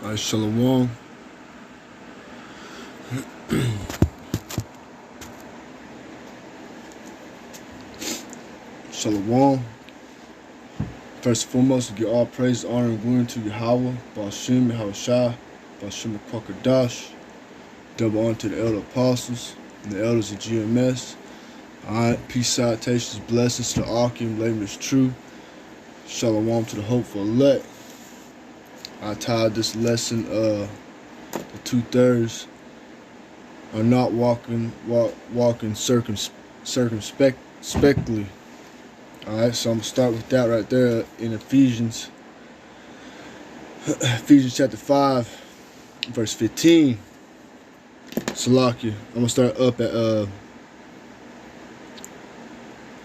Shalom. Shalom. First and foremost, we give all praise, honor, and glory to Yahweh, Ba'ashim, Yahushua, Ba'ashim, Kwakadash. Double honor to the elder apostles and the elders of GMS. Alright, peace, salutations, blessings to Akim, labor is true. Shalom to the hopeful elect. I titled this lesson, the 2/3 are not walking circumspectly. Alright, so I'm going to start with that right there in Ephesians chapter 5, verse 15. Salakia. I'm going to start up at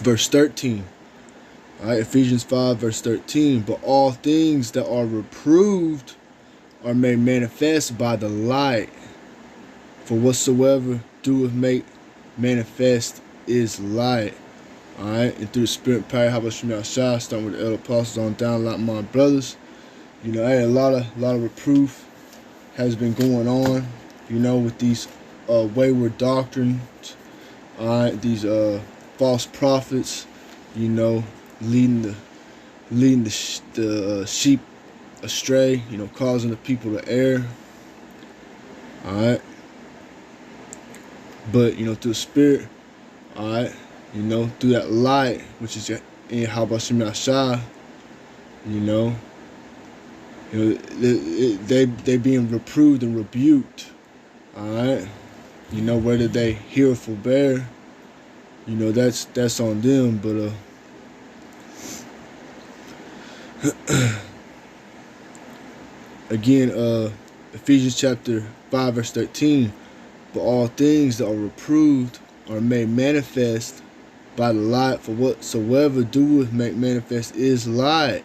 verse 13. Alright, Ephesians 5, verse 13. But all things that are reproved are made manifest by the light. For whatsoever doeth make manifest is light. Alright, and through the spirit and power, how about Shema Shah, starting with the elder apostles on down, like my brothers. You know, hey, a lot of reproof has been going on, you know, with these wayward doctrines. Alright, these false prophets, you know, leading the sheep astray, you know, causing the people to err. Alright. But, you know, through the spirit, alright, you know, through that light, which is in Habashim Yashah, you know, they being reproved and rebuked, alright, you know, whether they hear or forbear, you know, that's on them, but again, Ephesians chapter 5, verse 13, but all things that are reproved are made manifest by the light, for whatsoever doeth make manifest is light.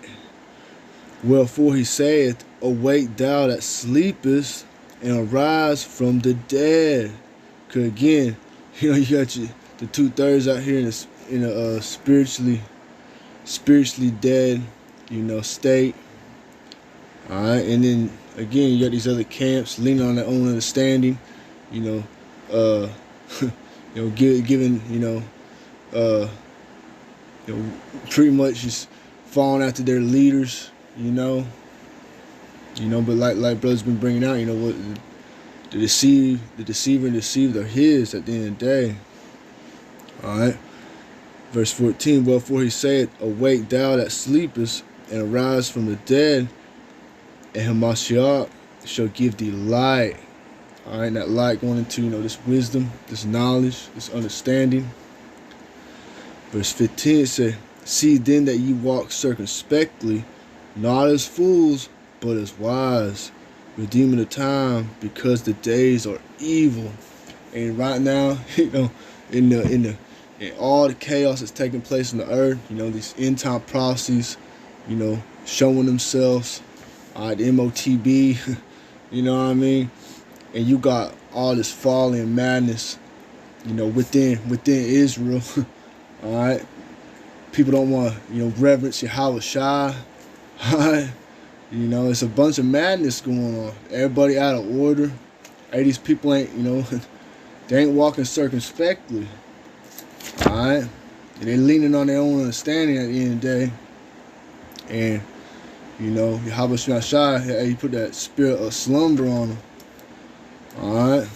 Wherefore he saith, awake thou that sleepest, and arise from the dead. Cause again, you know, you got the 2/3 out here in a spiritually dead, you know, state. Alright, and then again you got these other camps leaning on their own understanding, you know, you know, giving, you know, pretty much just falling after their leaders, you know, but like brothers been bringing out, you know, what the deceiver and deceived are his at the end of the day. All right, verse 14. Wherefore he saith, awake thou that sleepest, and arise from the dead, and Hamashiach shall give thee light. All right, that light going into, you know, this wisdom, this knowledge, this understanding. Verse 15 says, see then that ye walk circumspectly, not as fools, but as wise, redeeming the time, because the days are evil. And right now, you know, in all the chaos that's taking place on the earth, you know, these end time prophecies, you know, showing themselves, the MOTB, you know what I mean? And you got all this folly and madness, you know, within Israel. All right, people don't want to, you know, reverence Yahweh Shai. All right, you know, it's a bunch of madness going on. Everybody out of order. Hey, these people ain't, you know, they ain't walking circumspectly. All right, and they're leaning on their own understanding at the end of the day. And you know, Yahweh Shai, hey, he put that spirit of slumber on them. Alright.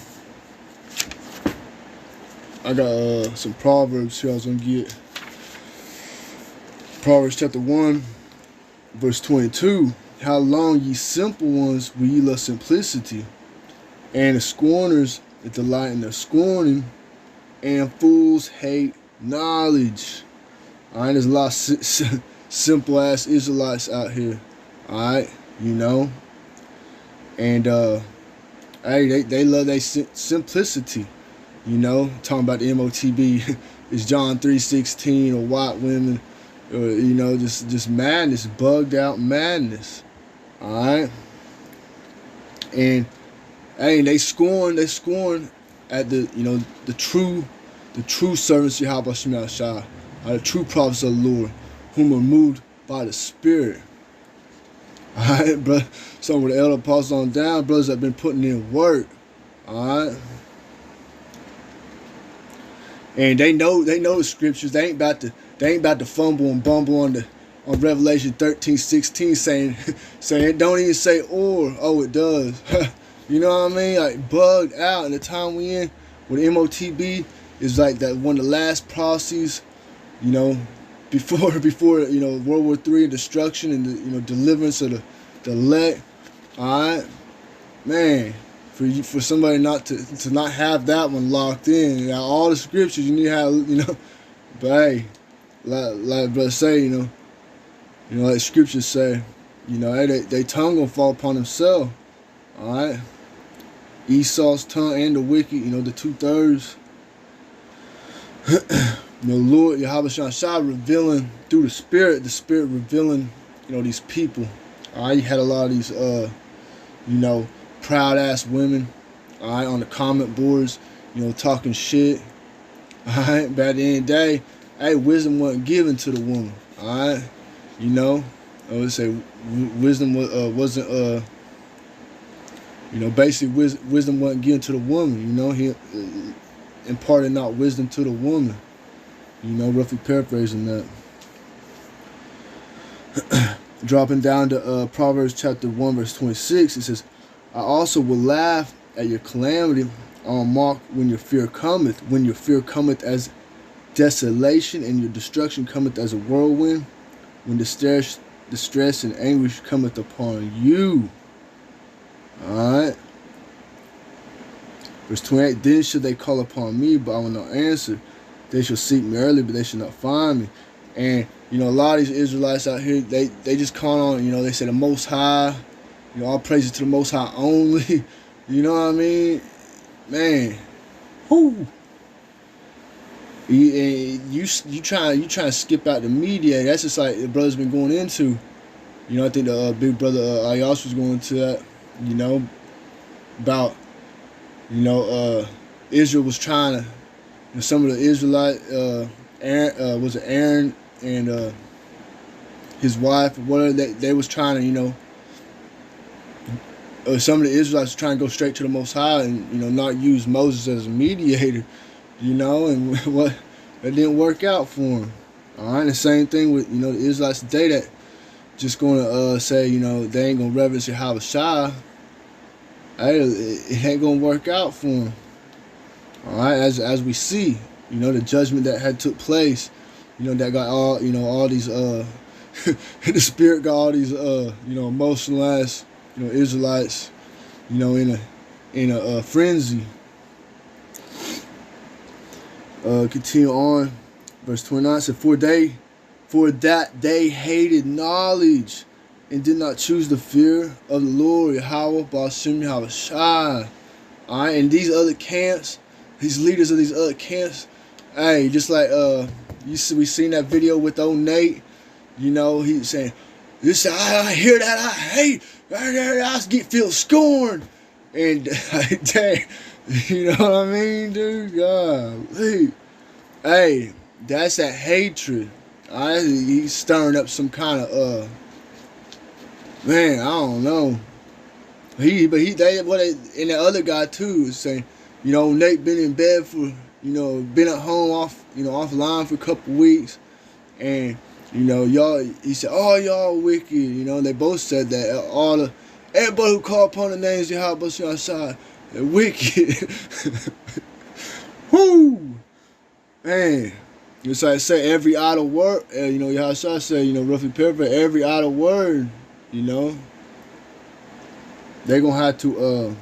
I got some Proverbs here I was going to get. Proverbs chapter 1, verse 22. How long, ye simple ones, will ye love simplicity? And the scorners delight in their scorning, and fools hate knowledge. Alright, there's a lot of simple ass Israelites out here. Alright, you know. And hey, they love their simplicity, you know. Talking about the MOTB, it's John 3:16, or white women, you know, just madness, bugged out madness. All right, and hey, they scorn at the, you know, the true servants of Yahweh Shema Shai, the true prophets of the Lord, whom are moved by the Spirit. Alright, bro. Some of the elder apostles on down, brothers that been putting in work. Alright. And they know the scriptures. They ain't about to fumble and bumble on Revelation 13:16 saying it don't even say or. Oh, it does. You know what I mean? Like bugged out. And the time we in with MOTB is like that one of the last prophecies, you know, before you know World War III and destruction and the deliverance of the elect. Alright, man. For somebody not to not have that one locked in, you know, all the scriptures you need to have, but hey, like brother say, like scriptures say, hey, they tongue gonna fall upon themselves. Alright. Esau's tongue and the wicked, the 2/3. Lord Yahweh Shah revealing through the Spirit revealing, these people. Alright, you had a lot of these proud ass women, alright, on the comment boards, talking shit. Alright, but at the end of the day, hey, wisdom wasn't given to the woman. Alright, I would say wisdom wasn't basically wisdom wasn't given to the woman. He imparted not wisdom to the woman. Roughly paraphrasing that. Dropping down to Proverbs chapter 1 verse 26, it says, I also will laugh at your calamity on mock when your fear cometh as desolation and your destruction cometh as a whirlwind, when distress and anguish cometh upon you. Alright. Verse 28, then shall they call upon me, but I will not answer. They shall seek me early, but they shall not find me. And, a lot of these Israelites out here, they just call on, they say the Most High, all praises to the Most High only. You know what I mean? Man. Whoo. You trying to skip out the media. That's just like the brother's been going into. I think the big brother Ayash was going into that, about, Israel was trying to, some of the Israelite, Aaron and his wife, whatever, they was trying to, some of the Israelites were trying to go straight to the Most High and, not use Moses as a mediator, and what that didn't work out for him. Alright, the same thing with, the Israelites today that just going to say, they ain't going to reverence Yahweh Shai. Hey, it ain't going to work out for them. Alright, as we see, the judgment that had took place, that got all these, the Spirit got all these, emotionalized, Israelites, in a frenzy. Continue on, verse 29 said, for that they hated knowledge and did not choose the fear of the Lord, Yahweh, Ba'ashem, Yahweh Shai. Alright, and these other camps, these leaders of these other camps, hey, just like we seen that video with old Nate, he's saying, this I hear that, I hate, I feel scorned. And dang, you know what I mean, dude? God, hey, that's that hatred. He's stirring up some kind of man, I don't know. And the other guy too is saying, Nate been in bed for, been at home offline for a couple weeks, and y'all, he said, oh, y'all wicked. They both said that. Everybody who call upon the names of Yahweh Shai, they're wicked. Whoo, man. It's like I say, every idle word, Yahweh Shai said, roughly paraphrase, every idle word, they're gonna have to,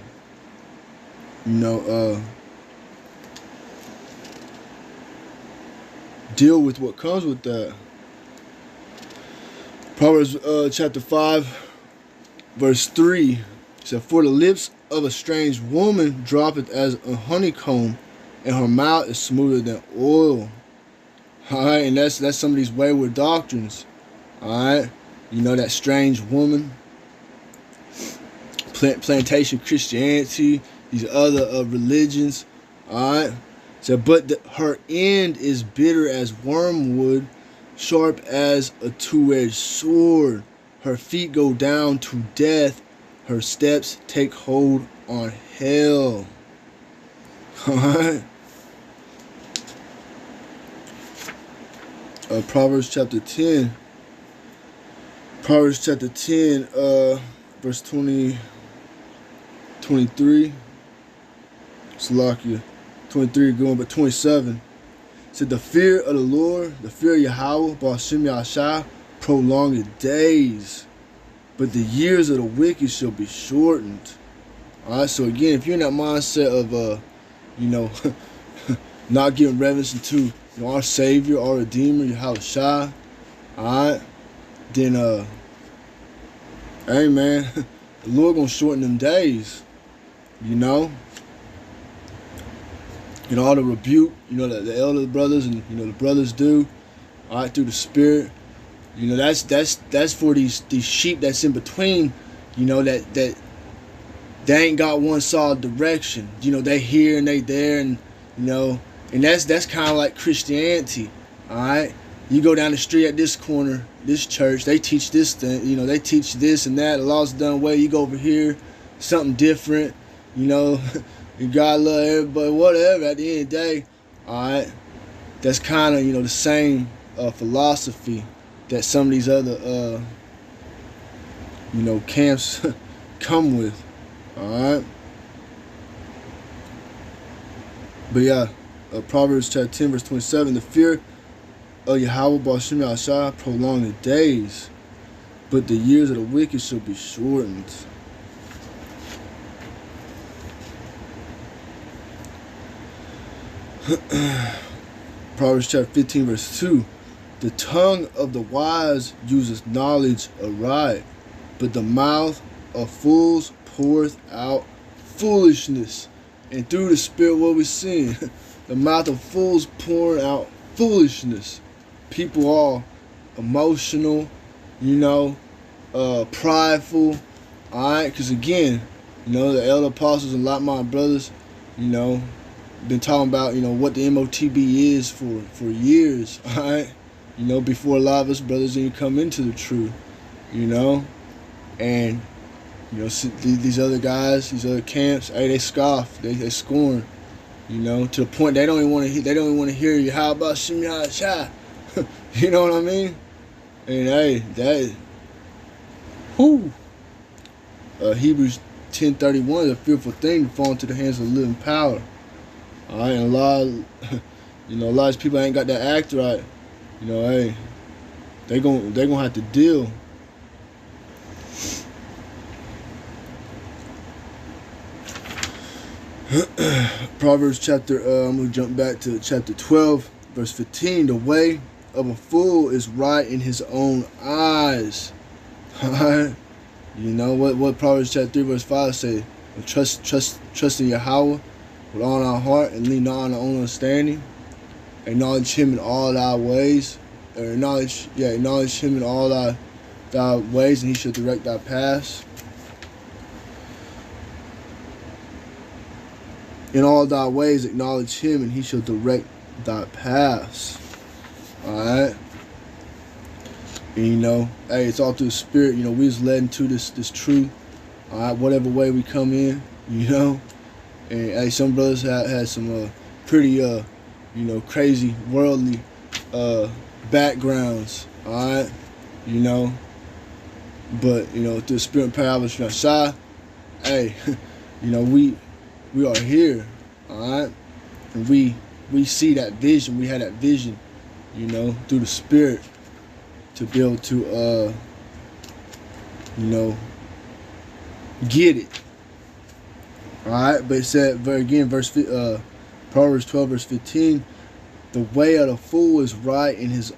deal with what comes with that. Proverbs chapter 5, verse 3 said, for the lips of a strange woman droppeth as a honeycomb, and her mouth is smoother than oil. Alright, and that's some of these wayward doctrines. Alright, that strange woman, plantation Christianity, these other religions. Alright, so but her end is bitter as wormwood, sharp as a two-edged sword. Her feet go down to death. Her steps take hold on hell. Alright? Proverbs chapter 10. Proverbs chapter 10, verse 23. Salakia. 23 going, but 27. It said, the fear of the Lord, the fear of Yahweh, Ba'ashem Yahshua, prolonged days, but the years of the wicked shall be shortened. Alright, so again, if you're in that mindset of, not giving reverence into our Savior, our Redeemer, Yahweh, alright, then, hey man, the Lord gonna shorten them days, And all the rebuke, that the elder brothers and, the brothers do, alright, through the Spirit. That's for these sheep that's in between, that they ain't got one solid direction. They here and they there, and and that's kind of like Christianity. All right, you go down the street at this corner, this church, they teach this thing. They teach this and that. The law's done away. You go over here, something different. You gotta love everybody, whatever. At the end of the day, all right, that's kind of the same philosophy that some of these other camps come with. Alright. But yeah, Proverbs chapter 10 verse 27, the fear of Yahweh Ba'ashem Yahshua prolong the days, but the years of the wicked shall be shortened. Proverbs chapter 15 verse 2, the tongue of the wise uses knowledge aright, but the mouth of fools poureth out foolishness. And through the Spirit, what we're seeing, the mouth of fools pouring out foolishness. People all emotional, prideful. Alright, because again, the elder apostles and a lot of my brothers, been talking about, what the MOTB is for years, alright? Before a lot of us brothers even come into the truth, and these other guys, these other camps, hey, they scoff, they scorn, to the point they don't even want to hear. They don't even want to hear you. How about Shimya Shah? You know what I mean? And hey, that, Hebrews 10:31 is a fearful thing to fall into the hands of the living power. All right, and a lot of people ain't got that act right. Hey, they gonna have to deal. Proverbs chapter, I'm going to jump back to chapter 12, verse 15. The way of a fool is right in his own eyes. Alright? What Proverbs chapter 3, verse 5 say? Trust in Yahweh with all our heart and lean not on our own understanding. Acknowledge him in all thy ways. Acknowledge him in all thy ways, and he shall direct thy paths. In all thy ways acknowledge him, and he shall direct thy paths. Alright? And hey, it's all through the Spirit. We was led into this truth. Alright, whatever way we come in, And hey, some brothers had some pretty crazy worldly backgrounds. Alright? But through the Spirit and power of Shah, hey, we are here, alright? And we see that vision, we had that vision, through the Spirit to be able to get it. Alright, but it said again, Proverbs 12 verse 15, the way of the fool is right in his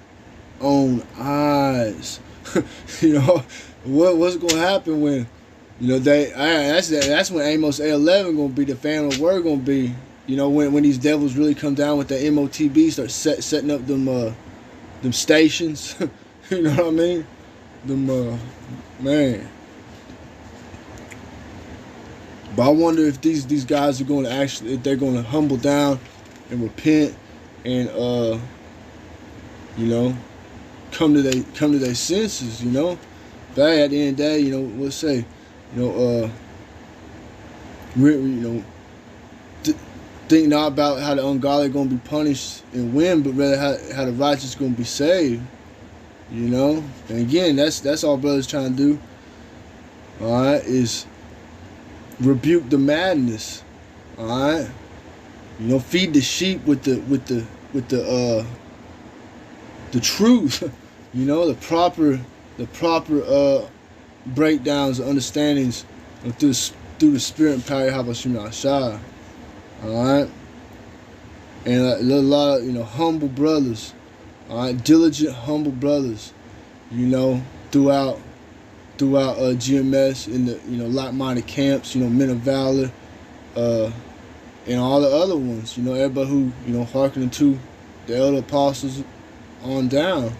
own eyes. What's gonna happen when that's when Amos 8:11 gonna be, the family word gonna be, when these devils really come down with the MOTB, start setting up them stations. You know what I mean? Man. But I wonder if these guys are going to actually, if they're going to humble down and repent and come to their senses. But hey, at the end of the day, we'll say, think not about how the ungodly gonna be punished and win, but rather how the righteous gonna be saved. And again, that's all brothers trying to do. All right, is rebuke the madness. All right, feed the sheep with the truth. The proper breakdowns and understandings through the spirit and power of Hashem. All right, and a lot of humble brothers. All right, diligent, humble brothers. Throughout GMS in the like-minded camps. Men of valor, and all the other ones. Everybody who hearkening to the elder apostles on down.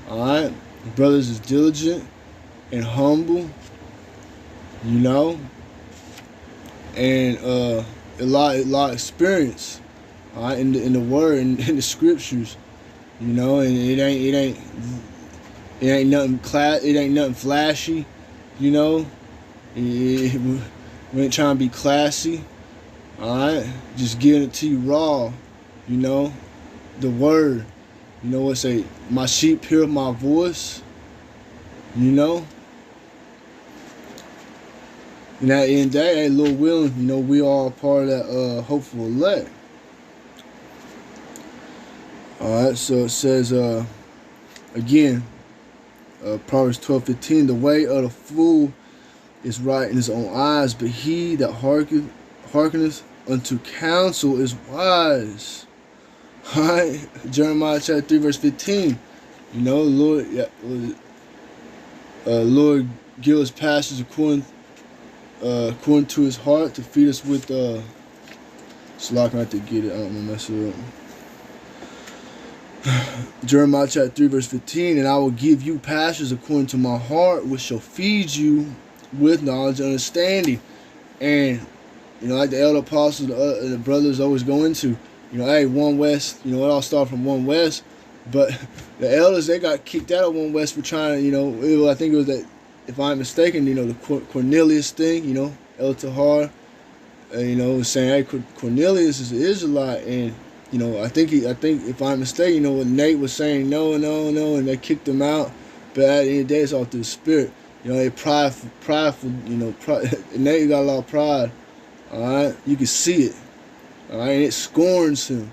All right, brothers is diligent and humble. And a lot of experience. All right, in the word and in the scriptures. And it ain't nothing it ain't nothing flashy. We ain't trying to be classy. All right, just giving it to you raw. The word. What say? My sheep hear my voice. And at the end of the day, hey, Lord willing, we all part of that hopeful elect. Alright, so it says again, Proverbs 12:15, the way of the fool is right in his own eyes, but he that hearkeneth unto counsel is wise. Alright, Jeremiah chapter 3 verse 15. Lord give us pastures according to his heart to feed us with so I can have to get it, I don't want to mess it up. Jeremiah chapter 3 verse 15, and I will give you pastures according to my heart, which shall feed you with knowledge and understanding. And like the elder apostles, the brothers always go into, hey, One West, it all started from One West, but the elders, they got kicked out of One West for trying to, I think it was that, if I'm mistaken, the Cornelius thing, El Tahar, saying, hey, Cornelius is an Israelite, and I think if I'm mistaken, what Nate was saying, no, and they kicked him out. But at the end of the day, it's all through the spirit. They prideful. Nate got a lot of pride. All right, you can see it. All right, and it scorns him,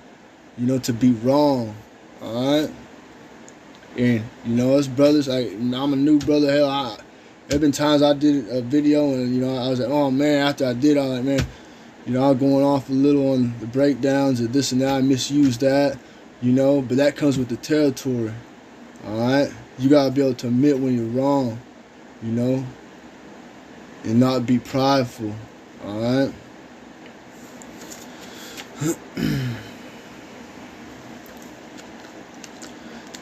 to be wrong. All right, and us brothers, I'm a new brother. Hell, there been times I did a video and I was like, oh man, after I did, I was like, man. I was going off a little on the breakdowns of this and that. I misused that, but that comes with the territory. All right, you gotta be able to admit when you're wrong, and not be prideful. All right.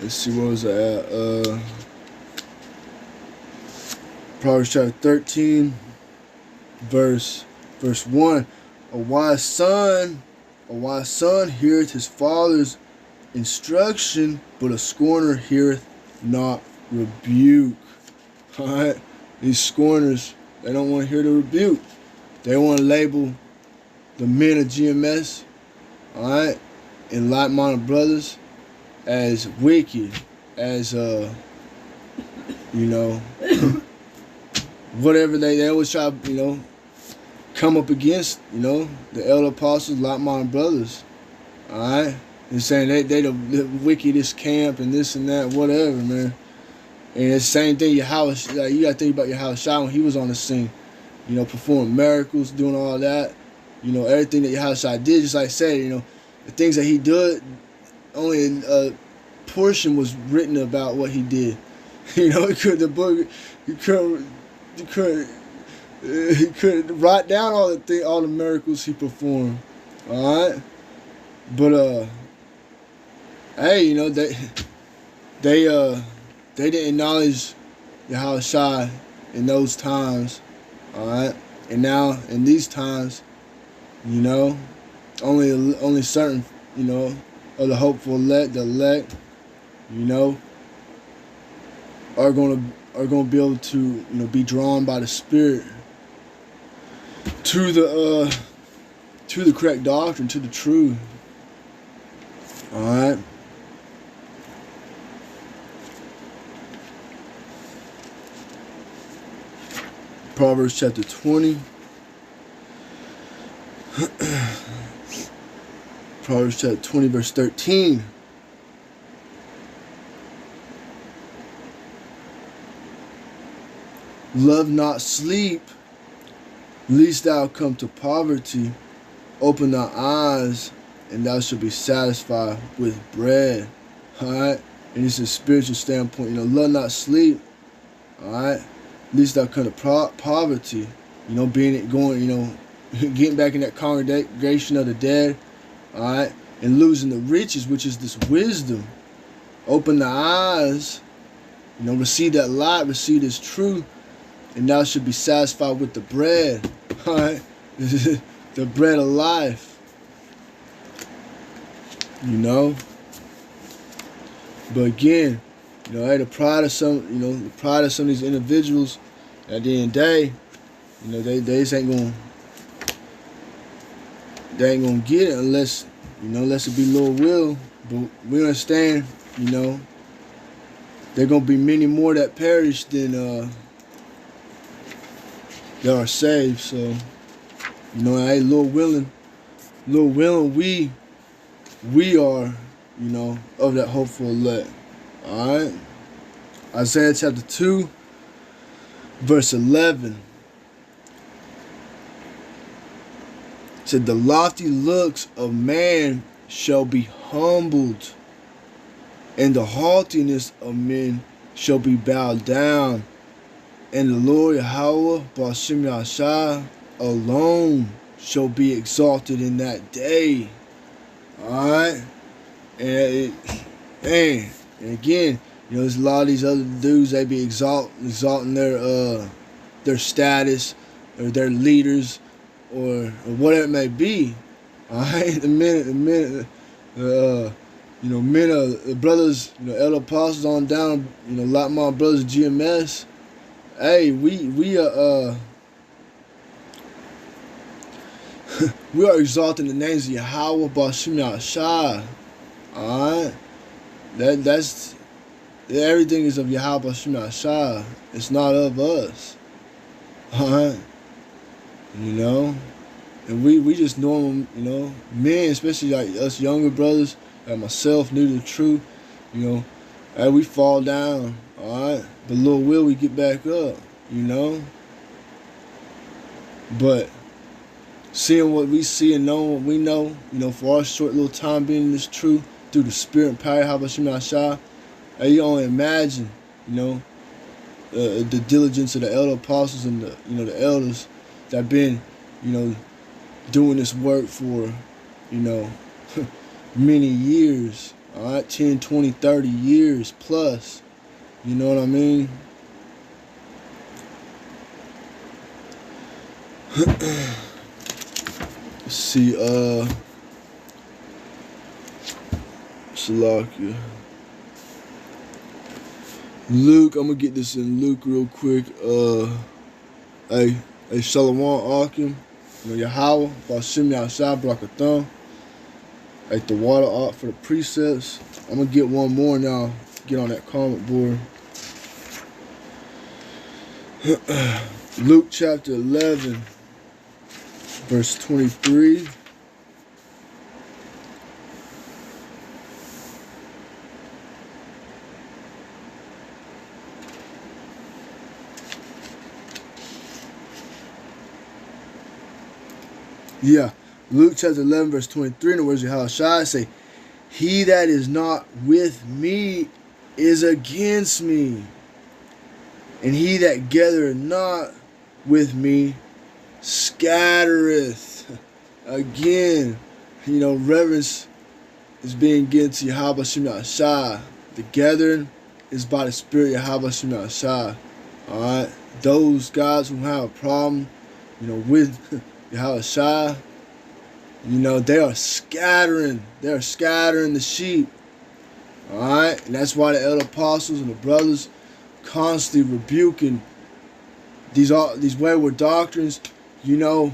Let's see, where was I at? Proverbs chapter 13, verse 1. A wise son heareth his father's instruction, but a scorner heareth not rebuke. Alright? These scorners, they don't want to hear the rebuke. They want to label the men of GMS, alright, and like-minded brothers as wicked, as whatever they always try, come up against, the elder apostles, like-minded brothers. Alright? And saying they the wickedest camp and this and that, whatever, man. And it's the same thing, you gotta think about Yahushua when he was on the scene. Performing miracles, doing all that. Everything that Yahushua did, just like I said, the things that he did, only a portion was written about what he did. He couldn't write down all the miracles he performed. All right, but hey, they didn't acknowledge Yahushua in those times. All right, and now in these times, only certain of the hopeful elect, are gonna are going to be able to, be drawn by the Spirit to the correct doctrine, to the truth. All right. Proverbs chapter 20. Proverbs chapter 20, verse 13. Love not sleep, lest thou come to poverty. Open thy eyes, and thou shalt be satisfied with bread. Alright? And it's a spiritual standpoint. Love not sleep. Alright? Lest thou come to poverty. Getting back in that congregation of the dead. Alright? And losing the riches, which is this wisdom. Open the eyes. Receive that light, receive this truth. And thou should be satisfied with the bread. Alright? The bread of life. But again, the pride of some of these individuals, at the end of the day, they just ain't gonna get it unless it be Lord will. But we understand, there gonna be many more that perish than that are saved. So, hey, Lord willing, we are, of that hopeful elect. Alright? Isaiah chapter 2, verse 11. It said, the lofty looks of man shall be humbled, and the haughtiness of men shall be bowed down. And the Lord Yahweh, B'Shem Yahshua, alone shall be exalted in that day. Alright? And again, there's a lot of these other dudes, they be exalting their status or their leaders or whatever it may be. Alright? The men of the brothers, elder apostles on down, a lot of my brothers GMS. Hey, we are we are exalting the names of Yahweh B'Shem Yahshua. Alright? That's everything is of Yahweh B'Shem Yahshua. It's not of us. Alright? And we just normal, men, especially like us younger brothers, like myself, new to the truth, hey, we fall down, alright? But Lord will, we get back up, But seeing what we see and knowing what we know, for our short little time being in this truth, through the Spirit and power of B'Shem Yahshua, hey, you don't imagine, the diligence of the elder apostles and the elders that been, doing this work for, many years, all right, 10, 20, 30 years plus, you know what I mean? Let's see, Salakia. Luke, I'm gonna get this in Luke real quick. Hey, Shalom Akim, Yahweh, B'Shem Yahshua, Brakathon. Hey, the water out for the precepts. I'm gonna get one more now. Get on that comment board. Luke chapter 11, verse 23. Yeah, Luke chapter 11, verse 23, in the words of Yahushua, say, he that is not with me is against me, and he that gathereth not with me scattereth. Again, reverence is being given to Yahweh B'Shem Yahshua. The gathering is by the Spirit Yahweh B'Shem Yahshua. Alright, those guys who have a problem, with Yahushua, they are scattering. They are scattering the sheep. Alright? And that's why the elder apostles and the brothers constantly rebuking these wayward doctrines, you know,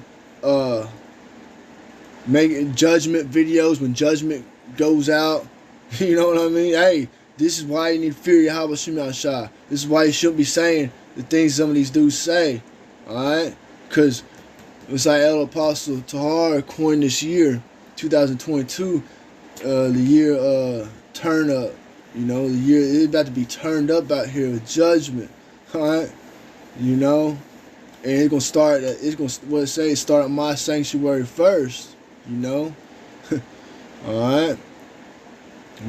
making judgment videos when judgment goes out. You know what I mean? Hey, this is why you need to fear Yahweh Shema Shai. This is why you shouldn't be saying the things some of these dudes say. Alright? Because it's like El Apostle Tahar coined this year, 2022, the year turn up. You know, the year it's about to be turned up out here with judgment. Alright? You know? And it's gonna start what it say, start at my sanctuary first. You know? Alright?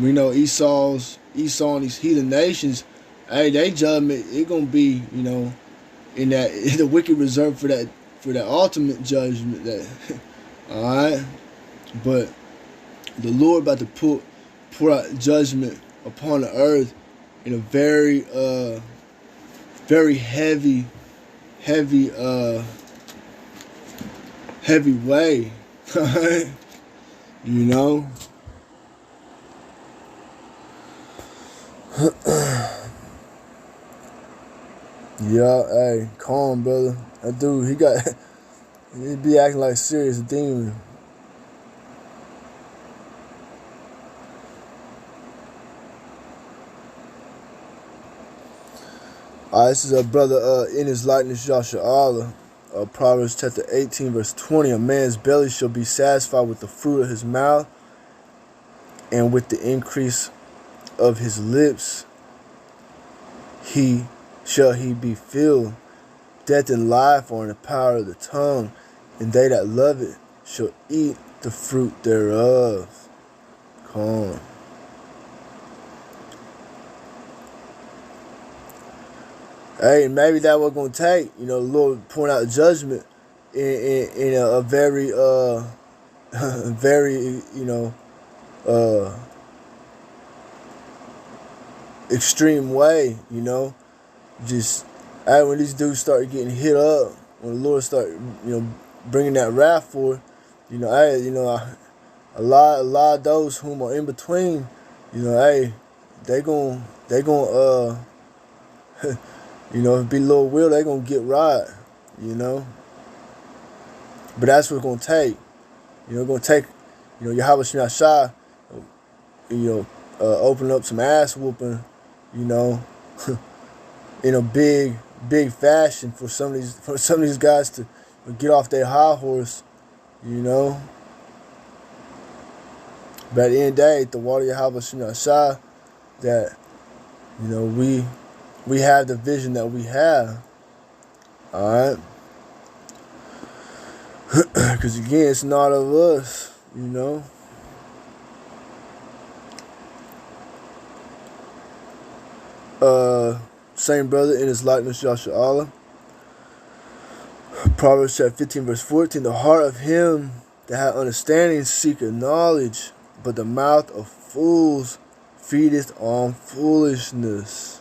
We know Esau and these heathen nations, hey, they judgment, it gonna be, you know, in the wicked reserved for that ultimate judgment that alright. But the Lord about to pour out judgment upon the earth in a very very heavy way. You know? Yeah, hey, calm, brother. That dude, he be acting like a serious demon. Alright, this is a brother in his likeness, Joshua Allah. Proverbs chapter 18, verse 20. A man's belly shall be satisfied with the fruit of his mouth, and with the increase of his lips he be filled. Death and life are in the power of the tongue, and they that love it shall eat the fruit thereof. Calm. Hey, maybe that was gonna take, you know, the Lord pouring out judgment in a very very, you know, extreme way, you know. Just, hey, when these dudes start getting hit up, when the Lord start, you know, bringing that wrath forth, you know, hey, you know, a lot of those whom are in between, you know, hey, they gon' you know, if it be Lord will, they gonna get right, you know. But that's what it's gonna take. You know, it's gonna take, you know, Yahweh Shema Shai, you know, open up some ass whooping, you know, in a big fashion for some of these guys to get off their high horse, you know. But at the end of the day, the water Yahweh Shema Shai, that, you know, we have the vision that we have. Alright? Because again, it's not of us, you know. Same brother in his likeness, Joshua Allah. Proverbs chapter 15, verse 14. The heart of him that hath understanding seeketh knowledge, but the mouth of fools feedeth on foolishness.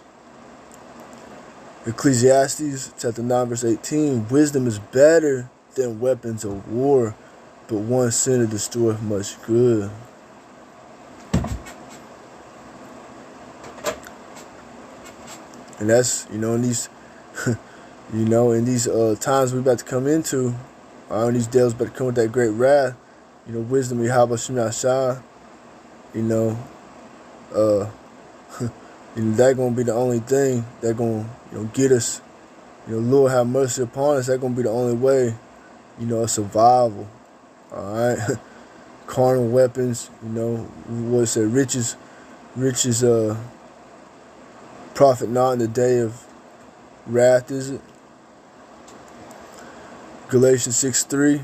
Ecclesiastes chapter 9, verse 18. Wisdom is better than weapons of war, but one sinner destroyeth much good. And that's, you know, in these, you know, in these times we're about to come into, in these days about to come with that great wrath, you know, wisdom, Yahweh Shema Shai, you know, you know, that's gonna be the only thing that gonna, you know, get us, you know, Lord have mercy upon us. That's gonna be the only way, you know, of survival. All right, carnal weapons, you know, what it say, riches, profit not in the day of wrath, is it? Galatians 6:3.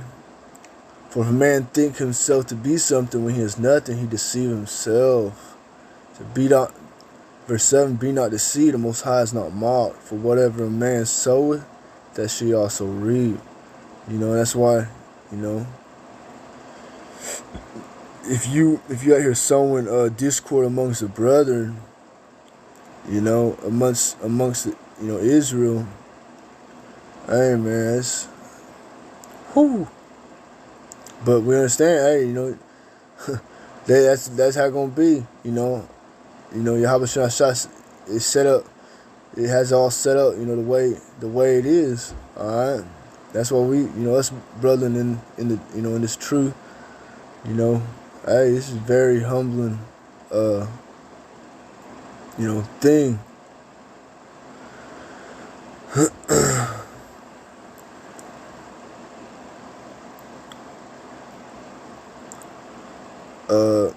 For if a man think himself to be something when he is nothing, he deceive himself. So verse 7, be not deceived, the Most High is not mocked. For whatever a man soweth, that shall he also reap. You know, that's why, you know, if you out here sowing discord amongst the brethren, you know, amongst you know, Israel, hey man, it's whoo. But we understand, hey, you know, that's how it's gonna be, you know. You know, Yahweh Shah is set up it has all set up, the way it is. All right, that's why we, us brethren in the, in this truth, hey, this is very humbling, thing. uh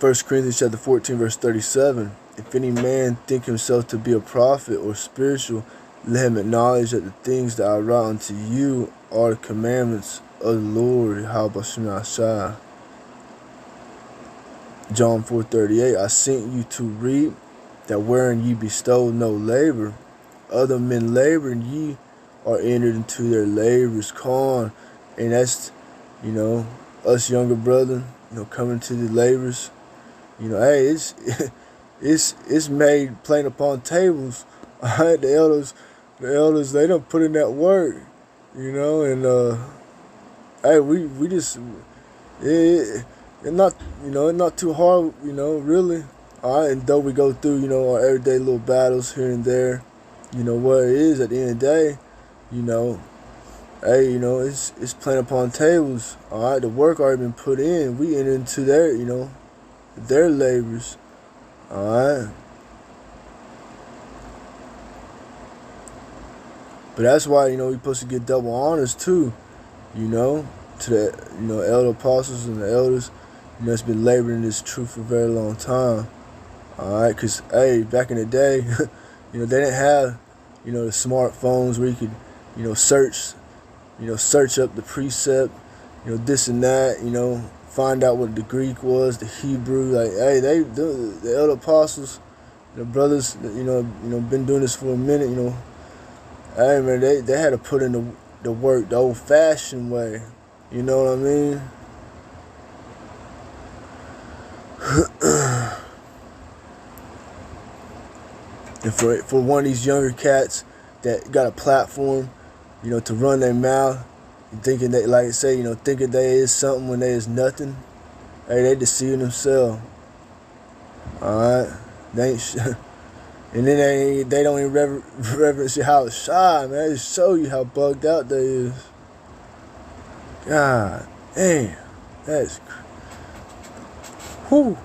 1 Corinthians chapter 14 verse 37. If any man think himself to be a prophet or spiritual, let him acknowledge that the things that I write unto you are the commandments of the Lord. John 4:38. I sent you to reap that wherein ye bestow no labor. Other men labor, and ye are entered into their labors. Con. And that's, us younger brethren, coming to the labors. Hey, it's made plain upon tables. All right, the elders, they don't put in that work, and hey, we just it's not it's not too hard, really. All right, and though we go through our everyday little battles here and there, what it is at the end of the day, hey, it's plain upon tables. All right, the work already been put in. We enter into their labors. All right. But that's why, we're supposed to get double honors too, to the, elder apostles and the elders, that's been laboring this truth for a very long time. All right, because, hey, back in the day, they didn't have, the smartphones where you could, search up the precept, this and that, find out what the Greek was, the Hebrew. Like, hey, the elder apostles, the brothers, been doing this for a minute, Hey, man, they had to put in the work the old-fashioned way. You know what I mean? And for one of these younger cats that got a platform, to run their mouth, thinking they, like I say, thinking they is something when they is nothing, hey, they deceiving themselves. All right, they ain't. And then they don't even reverence your house shy, man. They show you how bugged out they is. God damn, that's whew.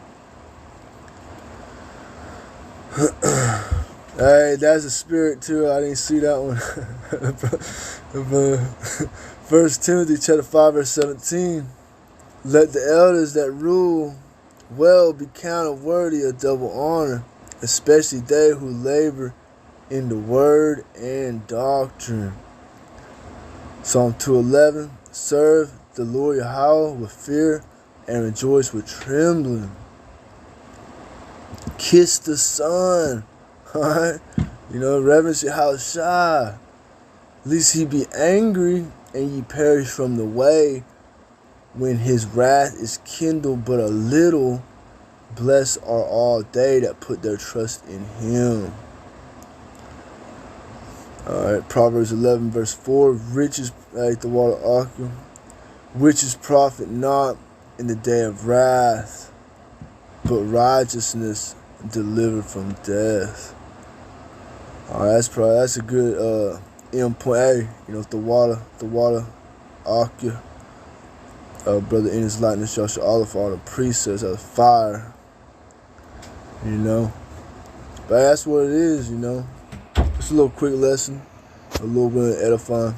Hey, that's a spirit too. I didn't see that one. 1 Timothy chapter 5 verse 17. Let the elders that rule well be counted worthy of double honor, especially they who labor in the word and doctrine. Psalm 2:11. Serve the Lord Yahweh with fear and rejoice with trembling. Kiss the Son. Alright? Reverence Yahweh Shai. Lest he be angry and ye perish from the way, when his wrath is kindled but a little. Blessed are all they that put their trust in him. Alright, Proverbs 11 verse 4. Riches, like the water Akim, riches profit not in the day of wrath, but righteousness delivered from death. Alright, that's a good end point. Hey, the water Akim, brother in his likeness, y'all should all of all the precepts of fire. But that's what it is, It's a little quick lesson, a little bit edifying.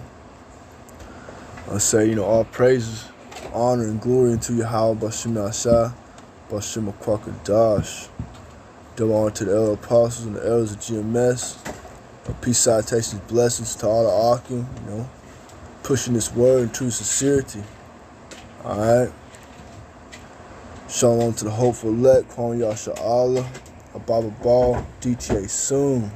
I say, all praises, honor, and glory unto Yahweh B'Shem Yahshua, B'Shem Kwakadash. Double honor to the elder apostles and the elders of GMS. Peace, salutations, blessings to all the Akim, pushing this word in true sincerity. Alright. Shalom to the hopeful elect, Kwame Yasha Allah, Ababa Ball, DTA soon.